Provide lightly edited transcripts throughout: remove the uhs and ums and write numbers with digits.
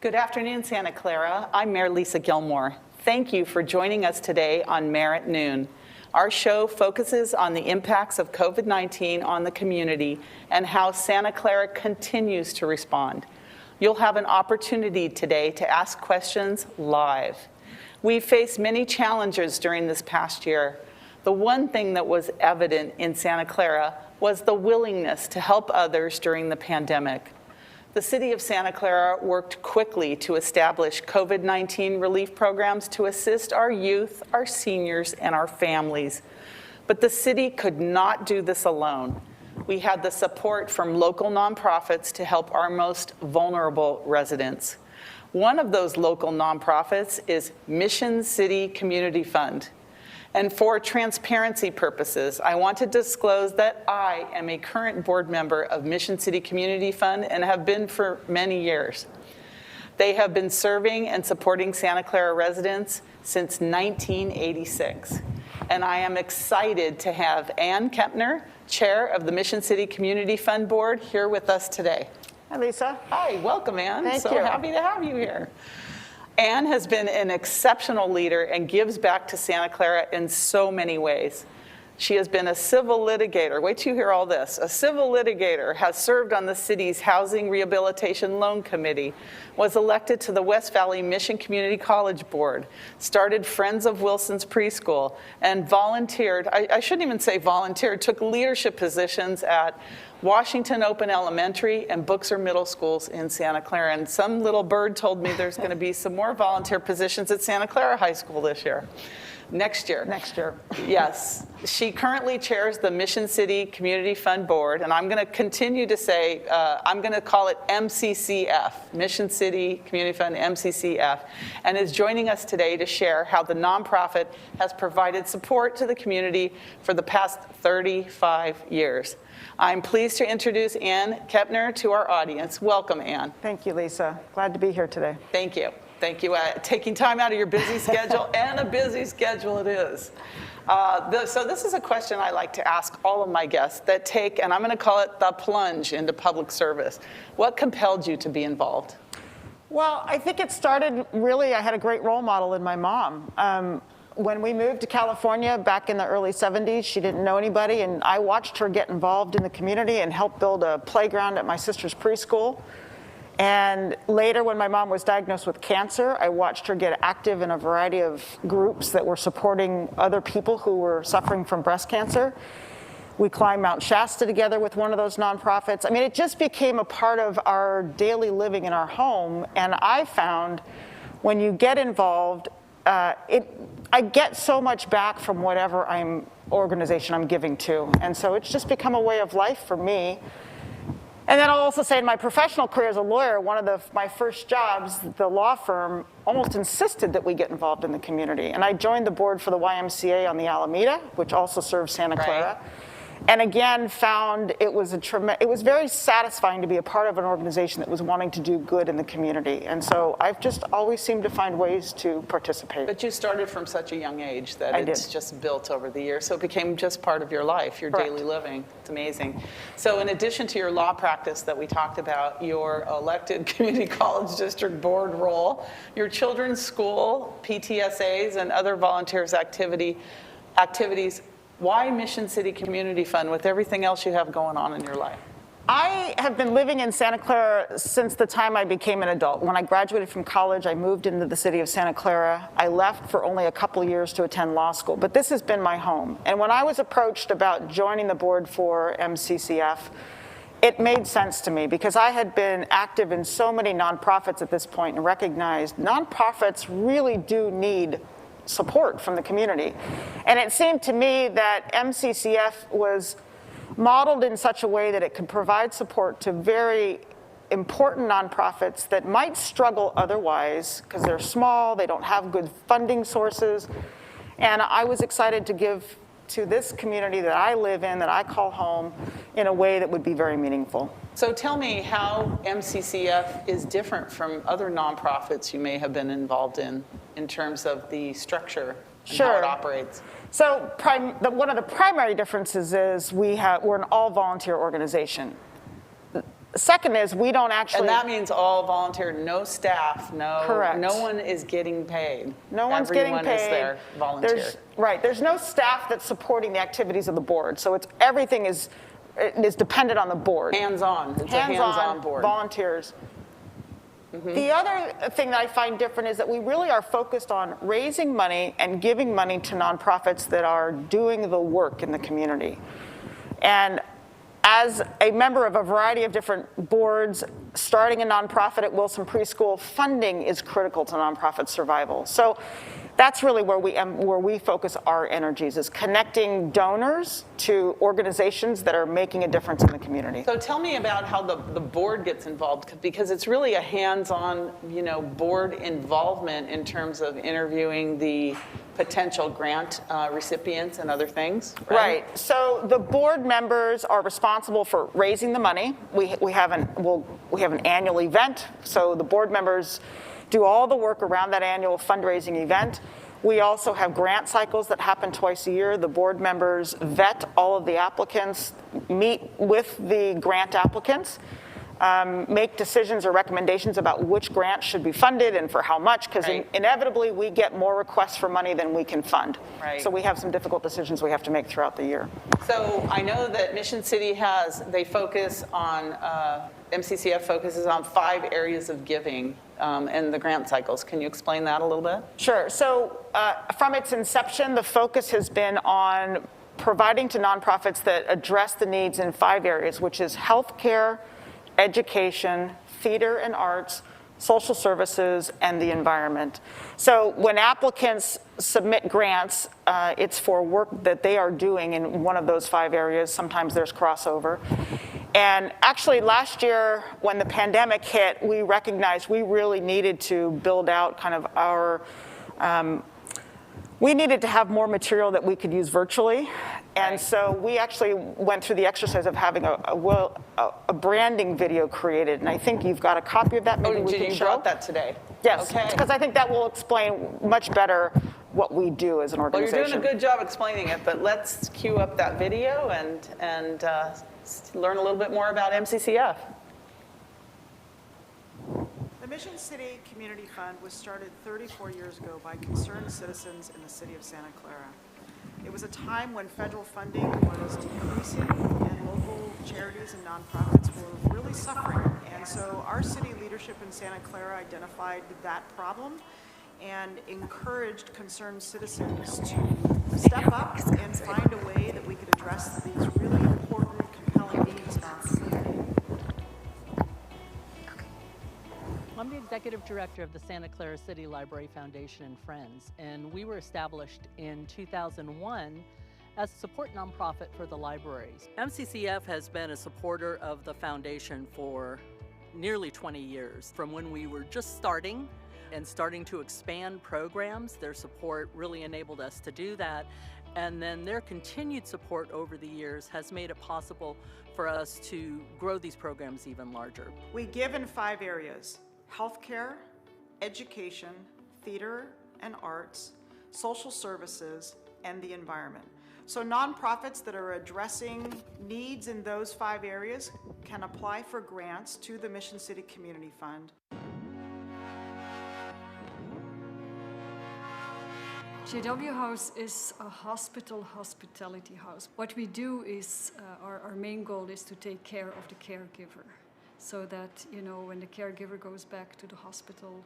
Good afternoon, Santa Clara. I'm Mayor Lisa Gilmore. Thank you for joining us today on Mayor at Noon. Our show focuses on the impacts of COVID-19 on the community and how Santa Clara continues to respond. You'll have an opportunity today to ask questions live. We've faced many challenges during this past year. The one thing that was evident in Santa Clara was the willingness to help others during the pandemic. The City of Santa Clara worked quickly to establish COVID-19 relief programs to assist our youth, our seniors, and our families. But the city could not do this alone. We had the support from local nonprofits to help our most vulnerable residents. One of those local nonprofits is Mission City Community Fund. And for transparency purposes, I want to disclose that I am a current board member of Mission City Community Fund and have been for many years. They have been serving and supporting Santa Clara residents since 1986. And I am excited to have Ann Kempner, Chair of the Mission City Community Fund Board, here with us today. Hi, Lisa. Hi, welcome, Ann. Thank you. So happy to have you here. Ann has been an exceptional leader and gives back to Santa Clara in so many ways. She has been a civil litigator. Wait till you hear all this. A civil litigator, has served on the city's Housing Rehabilitation Loan Committee, was elected to the West Valley Mission Community College Board, started Friends of Wilson's Preschool, and volunteered, I shouldn't even say volunteered, took leadership positions at Washington Open Elementary and Booker Middle Schools in Santa Clara. And some little bird told me there's going to be some more volunteer positions at Santa Clara High School this year. Next year. Next year. Yes. She currently chairs the Mission City Community Fund Board, and I'm going to continue to say, I'm going to call it MCCF, Mission City Community Fund, MCCF, and is joining us today to share how the nonprofit has provided support to the community for the past 35 years. I'm pleased to introduce Ann Kempner to our audience. Welcome, Ann. Thank you, Lisa. Glad to be here today. Thank you. Thank you. Taking time out of your busy schedule, and a busy schedule it is. So this is a question I like to ask all of my guests that take, and I'm going to call it the plunge into public service. What compelled you to be involved? Well, I think it started really, I had a great role model in my mom. When we moved to California back in the early 70s, she didn't know anybody, and I watched her get involved in the community and help build a playground at my sister's preschool. And later, when my mom was diagnosed with cancer, I watched her get active in a variety of groups that were supporting other people who were suffering from breast cancer. We climbed Mount Shasta together with one of those nonprofits. I mean, it just became a part of our daily living in our home. And I found when you get involved, I get so much back from whatever organization I'm giving to. And so it's just become a way of life for me. And then I'll also say in my professional career as a lawyer, one of my first jobs, the law firm almost insisted that we get involved in the community. And I joined the board for the YMCA on the Alameda, which also serves Santa Clara. Right. And again, found it was very satisfying to be a part of an organization that was wanting to do good in the community. And so I've just always seemed to find ways to participate. But you started from such a young age that it's just built over the years. So it became just part of your life, your Correct. daily living. It's amazing. So in addition to your law practice that we talked about, your elected community college district board role, your children's school, PTSAs, and other volunteers activities, why Mission City Community Fund with everything else you have going on in your life? I have been living in Santa Clara since the time I became an adult. When I graduated from college, I moved into the city of Santa Clara. I left for only a couple years to attend law school, but this has been my home. And when I was approached about joining the board for MCCF, it made sense to me because I had been active in so many nonprofits at this point and recognized nonprofits really do need support from the community. And it seemed to me that MCCF was modeled in such a way that it could provide support to very important nonprofits that might struggle otherwise because they're small, they don't have good funding sources. And I was excited to give to this community that I live in, that I call home, in a way that would be very meaningful. So tell me how MCCF is different from other nonprofits you may have been involved in terms of the structure and how it operates. So one of the primary differences is we're an all-volunteer organization. Second is we don't actually. And that means all volunteer, no staff, Correct. no one is getting paid. No one's getting paid. Everyone is there volunteer. There's no staff that's supporting the activities of the board. So everything is dependent on the board. Hands-on. It's a hands-on board. Volunteers. The other thing that I find different is that we really are focused on raising money and giving money to nonprofits that are doing the work in the community. And as a member of a variety of different boards, starting a nonprofit at Wilson Preschool, funding is critical to nonprofit survival. So that's really where we focus our energies, is connecting donors to organizations that are making a difference in the community. So tell me about how the board gets involved, because it's really a hands-on, board involvement in terms of interviewing the potential grant recipients and other things, right? Right. So the board members are responsible for raising the money. We have an annual event, so the board members do all the work around that annual fundraising event. We also have grant cycles that happen twice a year. The board members vet all of the applicants, meet with the grant applicants, make decisions or recommendations about which grants should be funded and for how much, because inevitably we get more requests for money than we can fund. Right. So we have some difficult decisions we have to make throughout the year. So I know that Mission City MCCF focuses on 5 areas of giving in the grant cycles. Can you explain that a little bit? Sure. So from its inception, the focus has been on providing to nonprofits that address the needs in 5 areas, which is healthcare, education, theater and arts, social services, and the environment. So when applicants submit grants, it's for work that they are doing in one of those 5 areas. Sometimes there's crossover. And actually last year, when the pandemic hit, we recognized we really needed to build out kind of our, we needed to have more material that we could use virtually. And so we actually went through the exercise of having a branding video created. And I think you've got a copy of that. Maybe we can you show. brought that today? Yes, Okay. because I think that will explain much better what we do as an Well, organization. you're doing a good job explaining it, but let's cue up that video and learn a little bit more about MCCF. The Mission City Community Fund was started 34 years ago by concerned citizens in the city of Santa Clara. It was a time when federal funding was decreasing and local charities and nonprofits were really suffering. And so our city leadership in Santa Clara identified that problem and encouraged concerned citizens to step up and find a way that we could address these really important, compelling needs in our community. I'm the executive director of the Santa Clara City Library Foundation and Friends, and we were established in 2001 as a support nonprofit for the libraries. MCCF has been a supporter of the foundation for nearly 20 years. From when we were just starting to expand programs, their support really enabled us to do that. And then their continued support over the years has made it possible for us to grow these programs even larger. We give in 5 areas: healthcare, education, theater and arts, social services, and the environment. So nonprofits that are addressing needs in those 5 areas can apply for grants to the Mission City Community Fund. JW House is a hospitality house. What we do is, our main goal is to take care of the caregiver, so that, when the caregiver goes back to the hospital,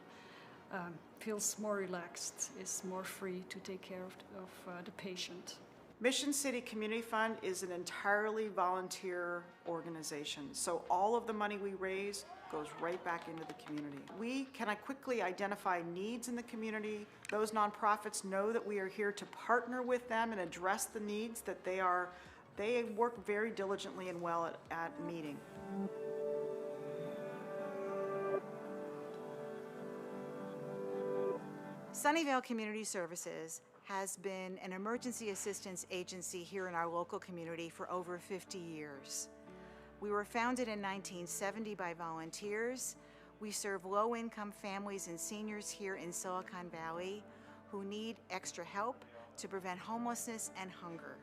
feels more relaxed, is more free to take care of the patient. Mission City Community Fund is an entirely volunteer organization, so all of the money we raise goes right back into the community. We can quickly identify needs in the community. Those nonprofits know that we are here to partner with them and address the needs that they work very diligently and well at meeting. Sunnyvale Community Services has been an emergency assistance agency here in our local community for over 50 years. We were founded in 1970 by volunteers. We serve low-income families and seniors here in Silicon Valley who need extra help to prevent homelessness and hunger.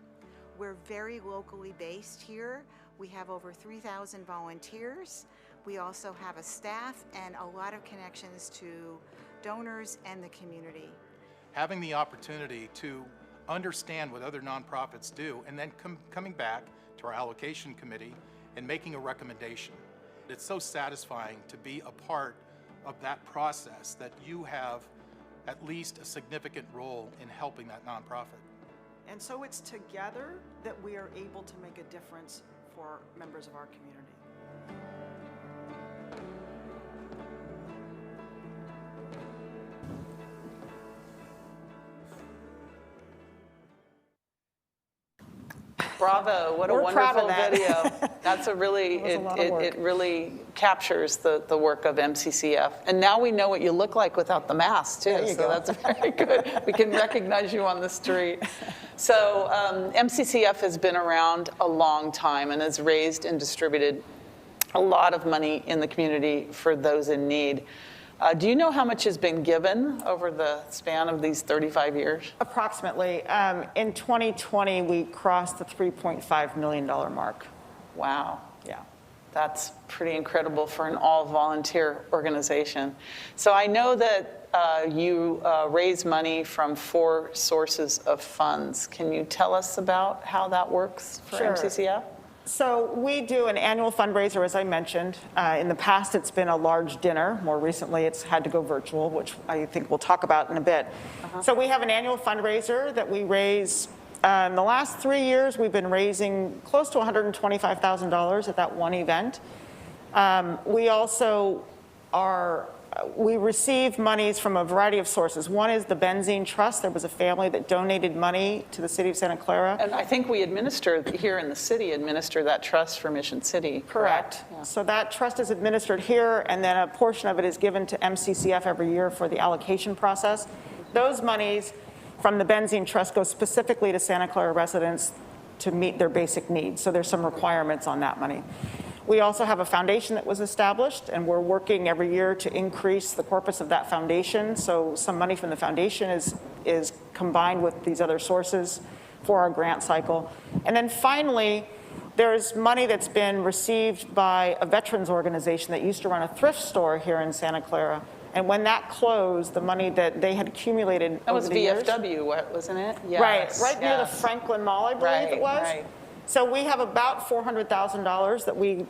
We're very locally based here. We have over 3,000 volunteers. We also have a staff and a lot of connections to donors and the community. Having the opportunity to understand what other nonprofits do and then coming back to our allocation committee and making a recommendation. It's so satisfying to be a part of that process that you have at least a significant role in helping that nonprofit. And so it's together that we are able to make a difference for members of our community. Bravo, what a We're proud wonderful of that. video. That's a really, That was a lot of work. it really captures the work of MCCF. And now we know what you look like without the mask too, There you so go. that's very good. We can recognize you on the street. So MCCF has been around a long time and has raised and distributed a lot of money in the community for those in need. Do you know how much has been given over the span of these 35 years? Approximately. In 2020, we crossed the $3.5 million mark. Wow. Yeah. That's pretty incredible for an all-volunteer organization. So I know that you raise money from 4 sources of funds. Can you tell us about how that works for Sure. MCCF? So we do an annual fundraiser, as I mentioned. In the past, it's been a large dinner. More recently, it's had to go virtual, which I think we'll talk about in a bit. So we have an annual fundraiser that we raise. In the last 3 years, we've been raising close to $125,000 at that one event. We also we receive monies from a variety of sources. One is the Benzene Trust. There was a family that donated money to the city of Santa Clara. And I think we administer, here in the city, administer that trust for Mission City, correct? Yeah. So that trust is administered here, and then a portion of it is given to MCCF every year for the allocation process. Those monies from the Benzene Trust go specifically to Santa Clara residents to meet their basic needs. So there's some requirements on that money. We also have a foundation that was established, and we're working every year to increase the corpus of that foundation. So some money from the foundation is combined with these other sources for our grant cycle. And then finally, there's money that's been received by a veterans organization that used to run a thrift store here in Santa Clara. And when that closed, the money that they had accumulated That was over the years. VFW, wasn't it? Yes, Right near the yes. Franklin Mall, I believe it was. Right. So we have about $400,000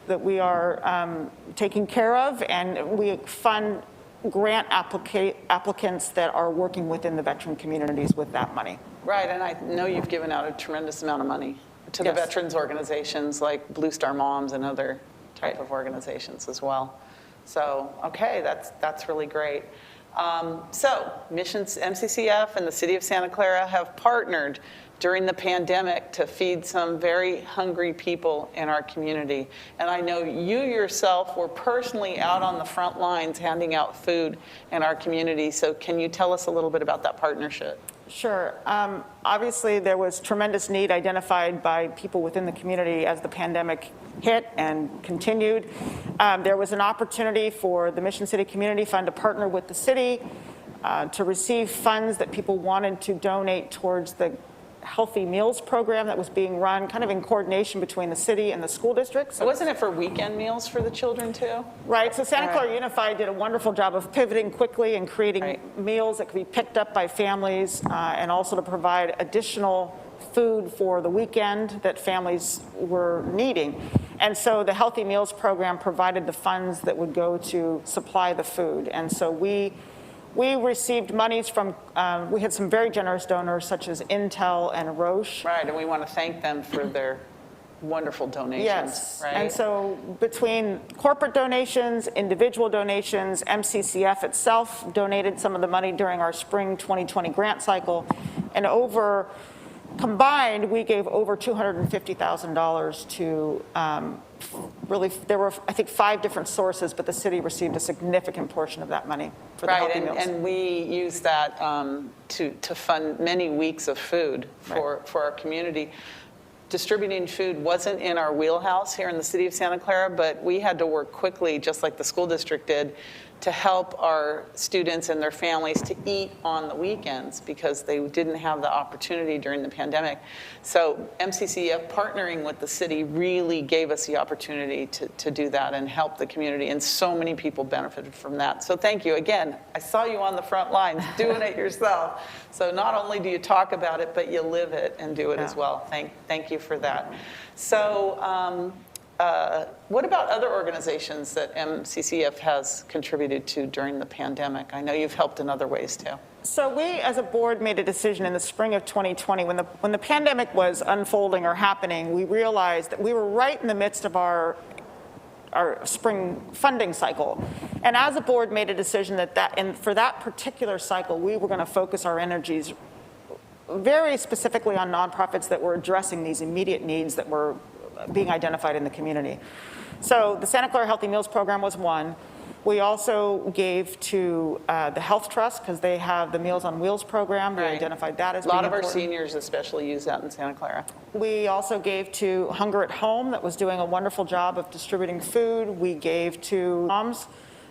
that we are taking care of, and we fund grant applicants that are working within the veteran communities with that money. Right, and I know you've given out a tremendous amount of money to the Yes. veterans organizations like Blue Star Moms and other type of organizations as well. So, okay, that's really great. So, Missions, MCCF and the City of Santa Clara have partnered during the pandemic to feed some very hungry people in our community. And I know you yourself were personally out on the front lines handing out food in our community. So can you tell us a little bit about that partnership? Sure. Obviously, there was tremendous need identified by people within the community as the pandemic hit and continued. There was an opportunity for the Mission City Community Fund to partner with the city to receive funds that people wanted to donate towards the Healthy Meals program that was being run kind of in coordination between the city and the school districts. So wasn't it for weekend meals for the children too? Right, so Santa Clara Right. Unified did a wonderful job of pivoting quickly and creating Right. meals that could be picked up by families and also to provide additional food for the weekend that families were needing. And so the Healthy Meals program provided the funds that would go to supply the food. And so we received monies from, we had some very generous donors such as Intel and Roche. Right, and we want to thank them for their wonderful donations. Yes, Right? and so between corporate donations, individual donations, MCCF itself donated some of the money during our spring 2020 grant cycle, and combined, we gave over $250,000 to really, there were, I think, 5 different sources, but the city received a significant portion of that money for the Right, Healthy Meals. and we use that to fund many weeks of food for our community. Distributing food wasn't in our wheelhouse here in the city of Santa Clara, but we had to work quickly, just like the school district did, to help our students and their families to eat on the weekends because they didn't have the opportunity during the pandemic. So MCCF partnering with the city really gave us the opportunity to do that and help the community, and so many people benefited from that. So thank you. Again, I saw you on the front lines doing it yourself. So not only do you talk about it, but you live it and do it as well. Thank you for that. So what about other organizations that MCCF has contributed to during the pandemic? I know you've helped in other ways too. So we, as a board, made a decision in the spring of 2020, when the pandemic was unfolding or happening, we realized that we were right in the midst of our spring funding cycle. And as a board, made a decision and for that particular cycle, we were going to focus our energies very specifically on nonprofits that were addressing these immediate needs that were being identified in the community. So the Santa Clara Healthy Meals Program was one. We also gave to the Health Trust because they have the Meals on Wheels program. We identified that as being important. A lot of our seniors especially use that in Santa Clara. We also gave to Hunger at Home that was doing a wonderful job of distributing food. We gave to Moms,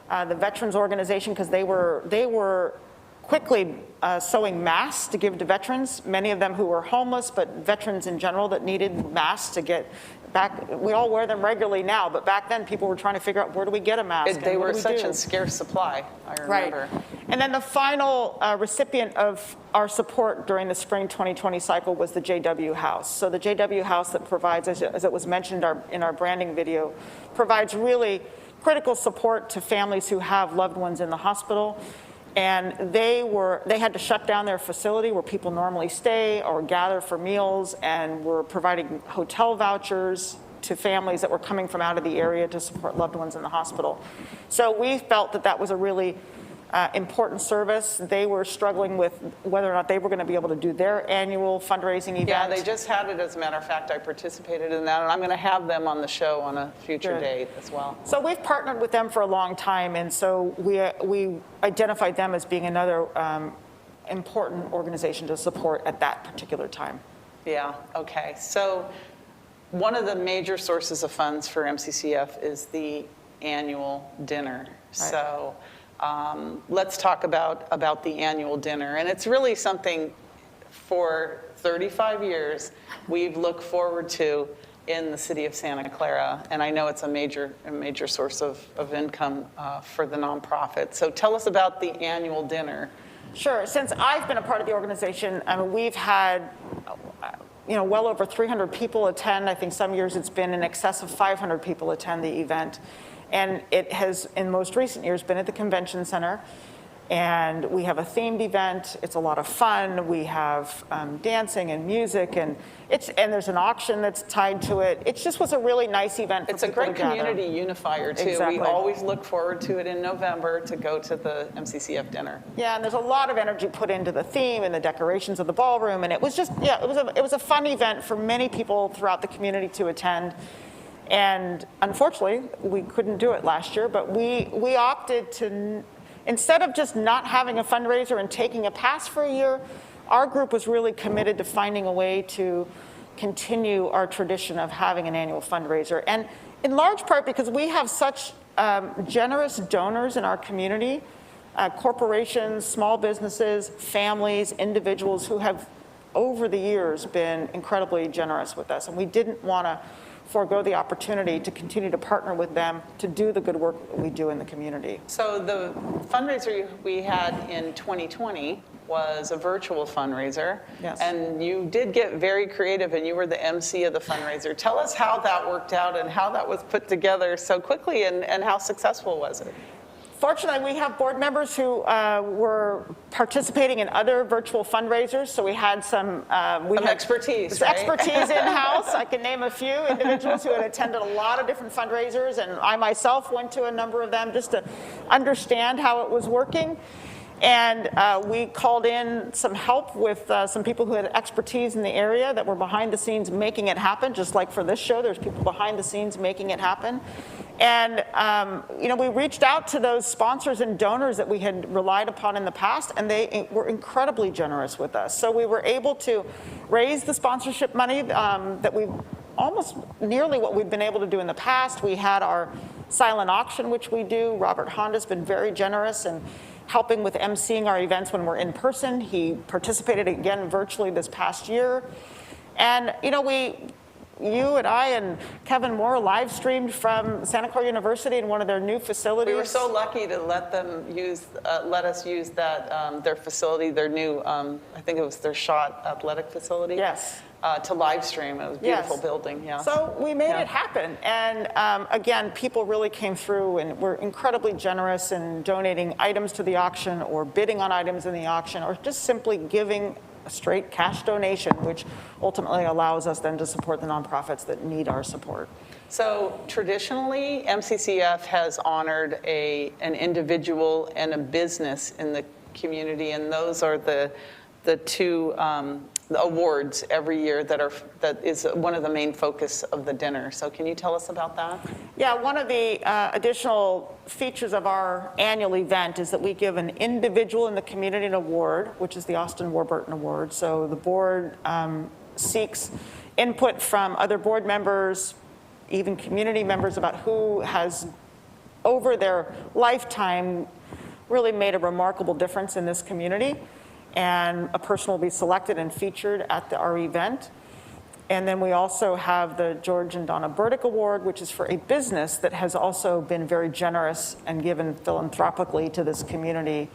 the Veterans Organization, because they were quickly sewing masks to give to veterans, many of them who were homeless, but veterans in general that needed masks to get back. We all wear them regularly now, but back then people were trying to figure out, where do we get a mask? They were such a scarce supply, I remember. Right. And then the final recipient of our support during the spring 2020 cycle was the JW House. So the JW House that provides, as it was mentioned in our branding video, provides really critical support to families who have loved ones in the hospital. And they had to shut down their facility where people normally stay or gather for meals, and were providing hotel vouchers to families that were coming from out of the area to support loved ones in the hospital. So we felt that was a really important service. They were struggling with whether or not they were going to be able to do their annual fundraising event. Yeah, they just had it, as a matter of fact. I participated in that, and I'm going to have them on the show on a future date as well. So we've partnered with them for a long time, and so we identified them as being another important organization to support at that particular time. Yeah, okay. So one of the major sources of funds for MCCF is the annual dinner. Right. So let's talk about the annual dinner. And it's really something for 35 years we've looked forward to in the city of Santa Clara. And I know it's a major source of income for the nonprofit. So tell us about the annual dinner. Sure. Since I've been a part of the organization, we've had well over 300 people attend. I think some years it's been in excess of 500 people attend the event. And it has, in most recent years, been at the convention center. And we have a themed event. It's a lot of fun. We have dancing and music, and there's an auction that's tied to it. It just was a really nice event for It's a people great to gather. community unifier, too. Exactly. We always look forward to it in November to go to the MCCF dinner. Yeah, and there's a lot of energy put into the theme and the decorations of the ballroom, and it was just, it was a fun event for many people throughout the community to attend. And unfortunately, we couldn't do it last year, but we opted to, instead of just not having a fundraiser and taking a pass for a year, our group was really committed to finding a way to continue our tradition of having an annual fundraiser. And in large part because we have such generous donors in our community, corporations, small businesses, families, individuals who have over the years been incredibly generous with us. And we didn't want to forego the opportunity to continue to partner with them to do the good work that we do in the community. So the fundraiser we had in 2020 was a virtual fundraiser. Yes. And you did get very creative, and you were the MC of the fundraiser. Tell us how that worked out and how that was put together so quickly, and how successful was it? Fortunately, we have board members who were participating in other virtual fundraisers, so we had some expertise, right? Expertise in-house. I can name a few individuals who had attended a lot of different fundraisers, and I myself went to a number of them just to understand how it was working. And we called in some help with some people who had expertise in the area that were behind the scenes making it happen. Just like for this show, there's people behind the scenes making it happen. And we reached out to those sponsors and donors that we had relied upon in the past, and they were incredibly generous with us. So we were able to raise the sponsorship money that we almost nearly what we've been able to do in the past. We had our silent auction, which we do. Robert Honda's been very generous in helping with emceeing our events when we're in person. He participated again virtually this past year. And, you know, you and I and Kevin Moore live streamed from Santa Clara University in one of their new facilities. We were so lucky to let us use that, their facility, their new, I think it was their Shot Athletic facility. Yes. To live stream. It was a beautiful building, yeah. So we made it happen. And again, people really came through and were incredibly generous in donating items to the auction or bidding on items in the auction or just simply giving a straight cash donation, which ultimately allows us then to support the nonprofits that need our support. So traditionally, MCCF has honored an individual and a business in the community, and those are the two awards every year that is one of the main focus of the dinner. So can you tell us about that? Yeah, one of the additional features of our annual event is that we give an individual in the community an award, which is the Austin Warburton Award. So the board seeks input from other board members, even community members, about who has, over their lifetime, really made a remarkable difference in this community. And a person will be selected and featured at our event. And then we also have the George and Donna Burdick Award, which is for a business that has also been very generous and given philanthropically to this community.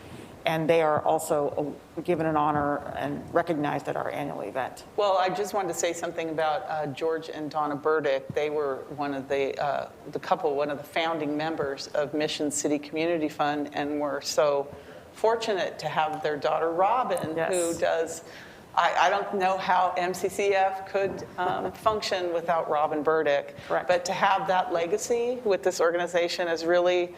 And they are also given an honor and recognized at our annual event. Well, I just wanted to say something about George and Donna Burdick. They were one of one of the founding members of Mission City Community Fund, and were so fortunate to have their daughter Robin, who does, I don't know how MCCF could function without Robin Burdick. Correct. But to have that legacy with this organization is really,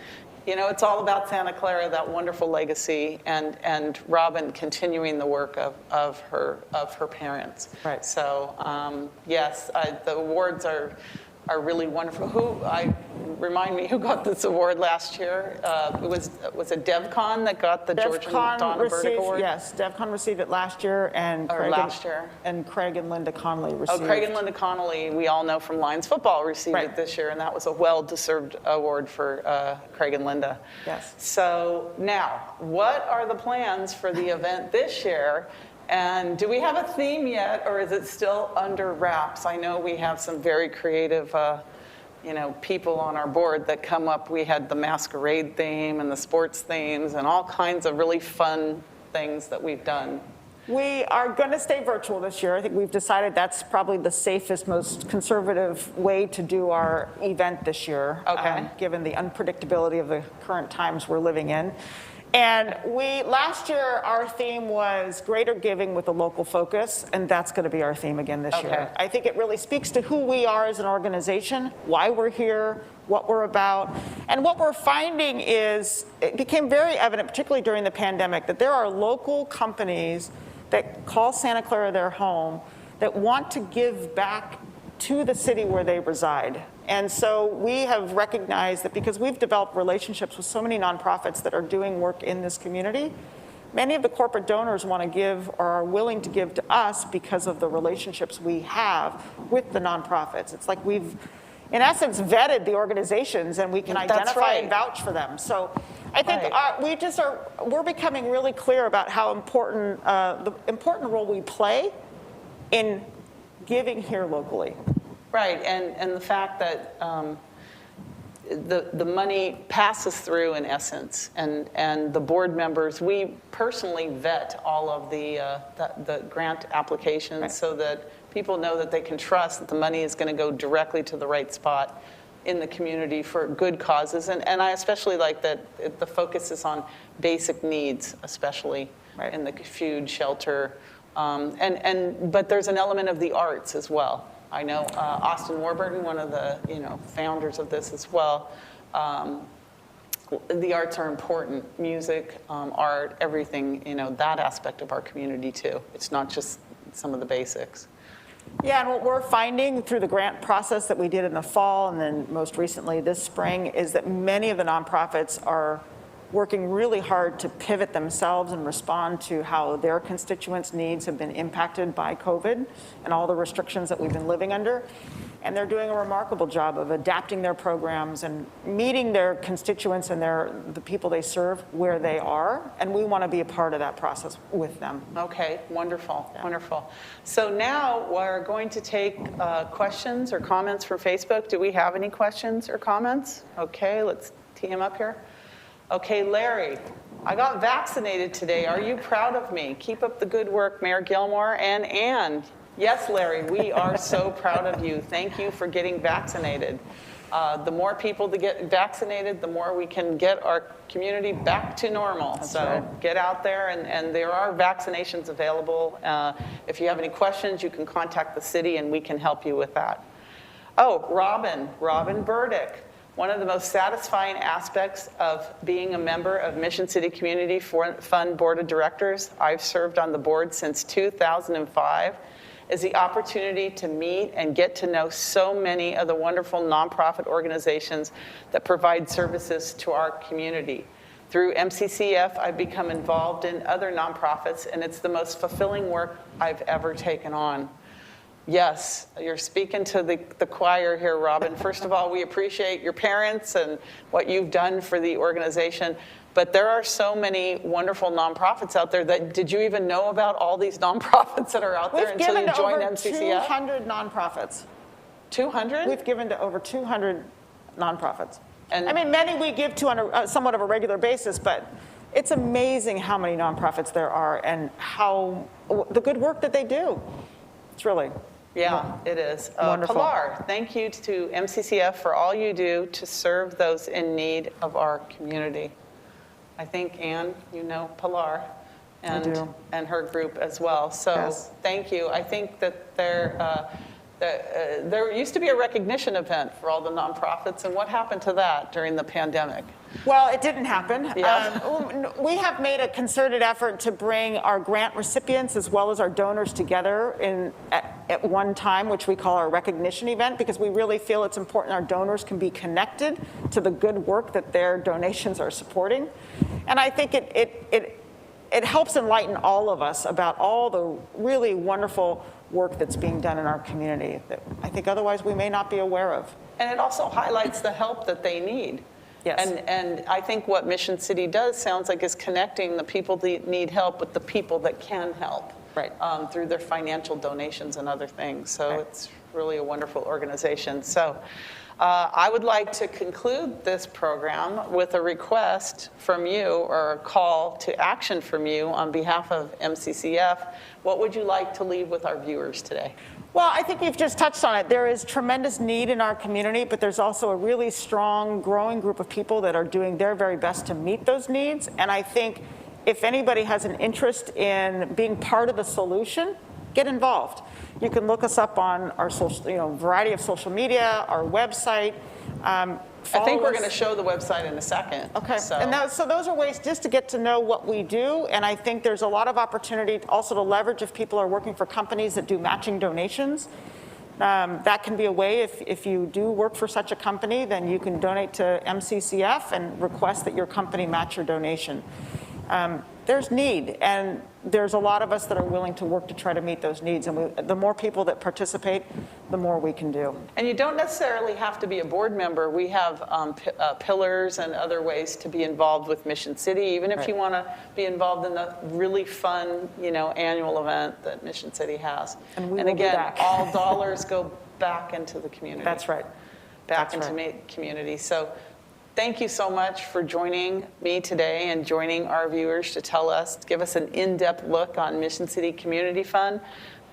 you know, it's all about Santa Clara, that wonderful legacy, and Robin continuing the work of her parents. Right. So yes, the awards are really wonderful. Remind me who got this award last year? Was it DevCon that got the George and Donna Burdick Award? Yes, DevCon received it last year, and Craig and Linda Connolly received it. Oh, Craig and Linda Connolly, we all know from Lions football, received it this year, and that was a well-deserved award for Craig and Linda. Yes. So now, what are the plans for the event this year? And do we have a theme yet, or is it still under wraps? I know we have some very creative, people on our board that come up. We had the masquerade theme and the sports themes and all kinds of really fun things that we've done. We are going to stay virtual this year. I think we've decided that's probably the safest, most conservative way to do our event this year, given the unpredictability of the current times we're living in. And last year, our theme was greater giving with a local focus, and that's going to be our theme again this year. I think it really speaks to who we are as an organization, why we're here, what we're about. And what we're finding is, it became very evident, particularly during the pandemic, that there are local companies that call Santa Clara their home that want to give back to the city where they reside. And so we have recognized that because we've developed relationships with so many nonprofits that are doing work in this community, many of the corporate donors want to give or are willing to give to us because of the relationships we have with the nonprofits. It's like we've, in essence, vetted the organizations, and we can identify and vouch for them. So I think we're becoming really clear about how important, the important role we play in giving here locally. Right, and the fact that the money passes through in essence, and the board members, we personally vet all of the grant applications so that people know that they can trust that the money is going to go directly to the right spot in the community for good causes. And I especially like that the focus is on basic needs, especially in the food, shelter, but there's an element of the arts as well. I know Austin Warburton, one of the founders of this as well. The arts are important: music, art, everything. That aspect of our community too. It's not just some of the basics. Yeah, and what we're finding through the grant process that we did in the fall and then most recently this spring is that many of the nonprofits are working really hard to pivot themselves and respond to how their constituents' needs have been impacted by COVID and all the restrictions that we've been living under. And they're doing a remarkable job of adapting their programs and meeting their constituents and the people they serve where they are. And we want to be a part of that process with them. Okay, wonderful, wonderful. So now we're going to take questions or comments from Facebook. Do we have any questions or comments? Okay, let's tee him up here. Okay, Larry, I got vaccinated today. Are you proud of me? Keep up the good work, Mayor Gilmore and Ann. Yes, Larry, we are so proud of you. Thank you for getting vaccinated. The more people that get vaccinated, the more we can get our community back to normal. That's so right. Get out there, and there are vaccinations available. If you have any questions, you can contact the city, and we can help you with that. Oh, Robin Burdick. One of the most satisfying aspects of being a member of Mission City Community Fund Board of Directors, I've served on the board since 2005, is the opportunity to meet and get to know so many of the wonderful nonprofit organizations that provide services to our community. Through MCCF, I've become involved in other nonprofits, and it's the most fulfilling work I've ever taken on. Yes, you're speaking to the choir here, Robin. First of all, we appreciate your parents and what you've done for the organization. But there are so many wonderful nonprofits out there that, did you even know about all these nonprofits that are out there We've until given you to joined over MCCF? 200 nonprofits. 200? We've given to over 200 nonprofits. And- I mean, many we give to on somewhat of a regular basis, but it's amazing how many nonprofits there are and how the good work that they do. It's really Yeah, it is. Wonderful. Pilar, thank you to MCCF for all you do to serve those in need of our community. I think, Ann, you know Pilar do. and her group as well. So Yes. Thank you. I think that there used to be a recognition event for all the nonprofits, and what happened to that during the pandemic? Well, it didn't happen. Yeah. We have made a concerted effort to bring our grant recipients as well as our donors together at one time, which we call our recognition event, because we really feel it's important our donors can be connected to the good work that their donations are supporting. And I think it helps enlighten all of us about all the really wonderful work that's being done in our community that I think otherwise we may not be aware of. And it also highlights the help that they need. Yes. And I think what Mission City does, sounds like, is connecting the people that need help with the people that can help. Right. Through their financial donations and other things. So Right. It's really a wonderful organization. So I would like to conclude this program with a request from you, or a call to action from you on behalf of MCCF. What would you like to leave with our viewers today? Well, I think you've just touched on it. There is tremendous need in our community, but there's also a really strong, growing group of people that are doing their very best to meet those needs. And I think if anybody has an interest in being part of the solution, get involved. You can look us up on our social, variety of social media, our website. I think we're going to show the website in a second. Okay, So, and so those are ways just to get to know what we do, and I think there's a lot of opportunity also to leverage if people are working for companies that do matching donations. That can be a way, if you do work for such a company, then you can donate to MCCF and request that your company match your donation. There's need, and there's a lot of us that are willing to work to try to meet those needs, and the more people that participate, the more we can do. and you don't necessarily have to be a board member. We have pillars and other ways to be involved with Mission City, even if Right. you want to be involved in the really fun, annual event that Mission City has. And we will be again, back. all dollars go back into the community. That's right. Back That's into right. community. So thank you so much for joining me today and joining our viewers to give us an in-depth look on Mission City Community Fund.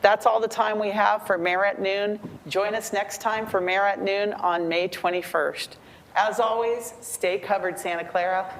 That's all the time we have for Mayor at Noon. Join us next time for Mayor at Noon on May 21st. As always, stay covered, Santa Clara.